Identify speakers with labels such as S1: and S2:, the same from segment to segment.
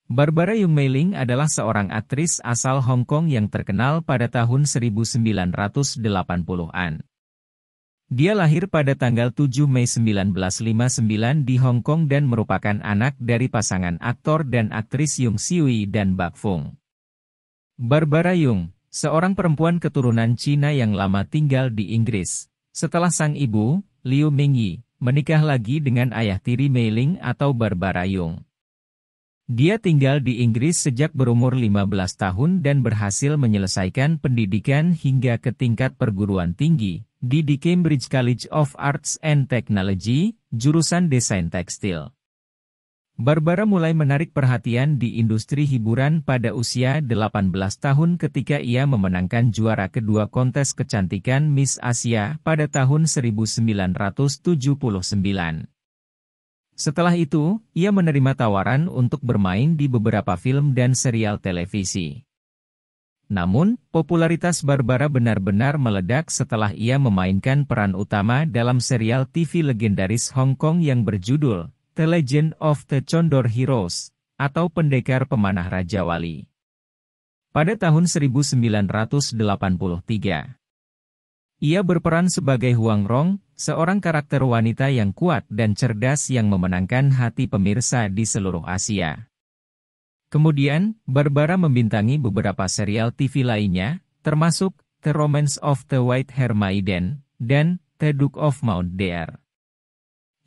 S1: Barbara Yung Mei Ling adalah seorang aktris asal Hong Kong yang terkenal pada tahun 1980-an. Dia lahir pada tanggal 7 Mei 1959 di Hong Kong dan merupakan anak dari pasangan aktor dan aktris Yung Siwi dan Bak Fung. Barbara Yung, seorang perempuan keturunan Cina yang lama tinggal di Inggris. Setelah sang ibu, Liu Mingyi, menikah lagi dengan ayah tiri Mei Ling atau Barbara Yung. Dia tinggal di Inggris sejak berumur 15 tahun dan berhasil menyelesaikan pendidikan hingga ke tingkat perguruan tinggi di Cambridge College of Arts and Technology, jurusan desain tekstil. Barbara mulai menarik perhatian di industri hiburan pada usia 18 tahun ketika ia memenangkan juara kedua kontes kecantikan Miss Asia pada tahun 1979. Setelah itu, ia menerima tawaran untuk bermain di beberapa film dan serial televisi. Namun, popularitas Barbara benar-benar meledak setelah ia memainkan peran utama dalam serial TV legendaris Hong Kong yang berjudul The Legend of the Condor Heroes, atau Pendekar Pemanah Raja Wali. Pada tahun 1983, ia berperan sebagai Huang Rong, seorang karakter wanita yang kuat dan cerdas yang memenangkan hati pemirsa di seluruh Asia. Kemudian, Barbara membintangi beberapa serial TV lainnya, termasuk The Romance of the White Hare Maiden dan The Duke of Mount Dare.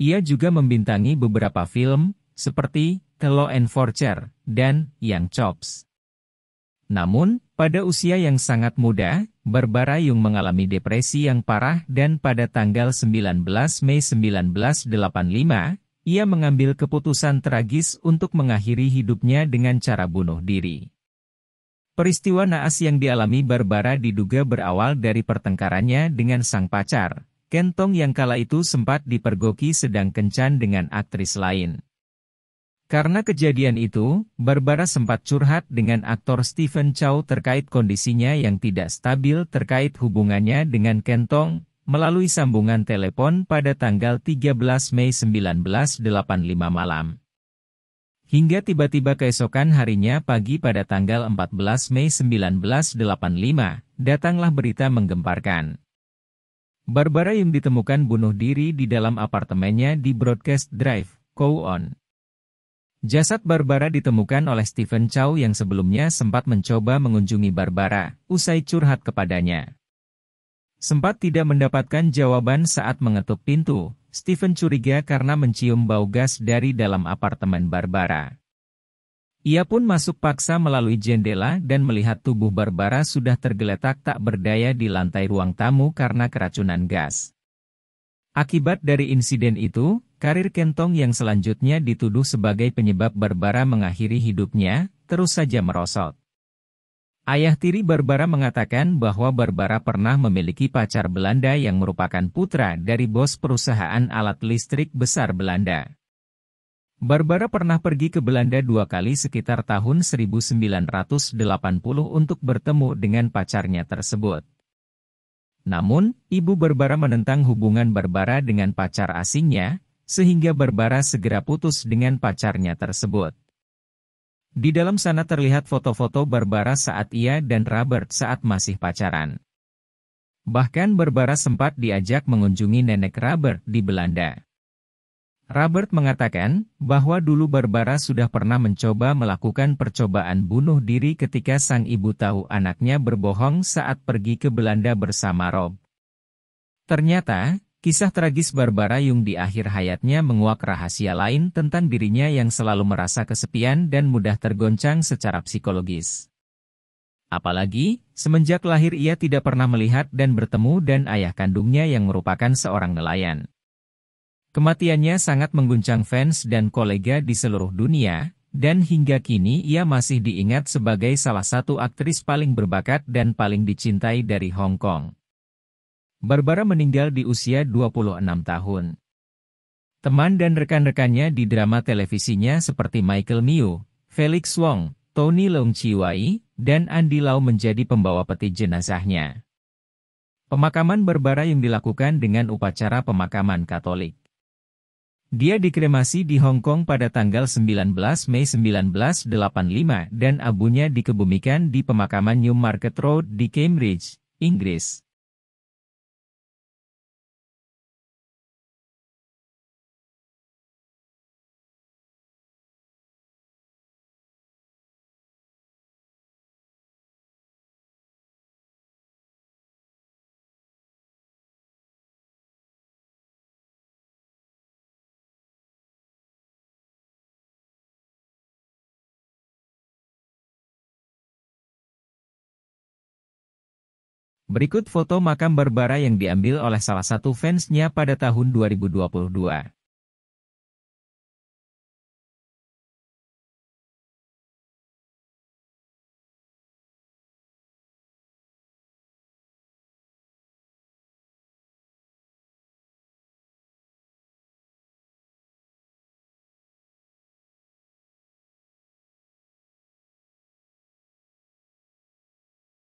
S1: Ia juga membintangi beberapa film, seperti The Law Enforcer dan Young Chops. Namun, pada usia yang sangat muda, Barbara Yung mengalami depresi yang parah dan pada tanggal 19 Mei 1985, ia mengambil keputusan tragis untuk mengakhiri hidupnya dengan cara bunuh diri. Peristiwa naas yang dialami Barbara diduga berawal dari pertengkarannya dengan sang pacar, Ken Tong yang kala itu sempat dipergoki sedang kencan dengan aktris lain. Karena kejadian itu, Barbara sempat curhat dengan aktor Stephen Chow terkait kondisinya yang tidak stabil terkait hubungannya dengan Ken Tong, melalui sambungan telepon pada tanggal 13 Mei 1985 malam. Hingga tiba-tiba keesokan harinya pagi pada tanggal 14 Mei 1985, datanglah berita menggemparkan. Barbara yang ditemukan bunuh diri di dalam apartemennya di Broadcast Drive, Kowloon. Jasad Barbara ditemukan oleh Stephen Chow yang sebelumnya sempat mencoba mengunjungi Barbara, usai curhat kepadanya. Sempat tidak mendapatkan jawaban saat mengetuk pintu, Stephen curiga karena mencium bau gas dari dalam apartemen Barbara. Ia pun masuk paksa melalui jendela dan melihat tubuh Barbara sudah tergeletak tak berdaya di lantai ruang tamu karena keracunan gas. Akibat dari insiden itu, karir Ken Tong yang selanjutnya dituduh sebagai penyebab Barbara mengakhiri hidupnya, terus saja merosot. Ayah tiri Barbara mengatakan bahwa Barbara pernah memiliki pacar Belanda yang merupakan putra dari bos perusahaan alat listrik besar Belanda. Barbara pernah pergi ke Belanda 2 kali sekitar tahun 1980 untuk bertemu dengan pacarnya tersebut. Namun, ibu Barbara menentang hubungan Barbara dengan pacar asingnya, sehingga Barbara segera putus dengan pacarnya tersebut. Di dalam sana terlihat foto-foto Barbara saat ia dan Robert saat masih pacaran. Bahkan Barbara sempat diajak mengunjungi nenek Robert di Belanda. Robert mengatakan bahwa dulu Barbara sudah pernah mencoba melakukan percobaan bunuh diri ketika sang ibu tahu anaknya berbohong saat pergi ke Belanda bersama Rob. Ternyata, kisah tragis Barbara Yung di akhir hayatnya menguak rahasia lain tentang dirinya yang selalu merasa kesepian dan mudah tergoncang secara psikologis. Apalagi, semenjak lahir ia tidak pernah melihat dan bertemu dan ayah kandungnya yang merupakan seorang nelayan. Kematiannya sangat mengguncang fans dan kolega di seluruh dunia, dan hingga kini ia masih diingat sebagai salah satu aktris paling berbakat dan paling dicintai dari Hong Kong. Barbara meninggal di usia 26 tahun. Teman dan rekan-rekannya di drama televisinya seperti Michael Miu, Felix Wong, Tony Leung Chi Wai, dan Andy Lau menjadi pembawa peti jenazahnya. Pemakaman Barbara yang dilakukan dengan upacara pemakaman Katolik. Dia dikremasi di Hong Kong pada tanggal 19 Mei 1985 dan abunya dikebumikan di pemakaman Newmarket Road di Cambridge, Inggris. Berikut foto makam Barbara yang diambil oleh salah satu fansnya pada tahun 2022.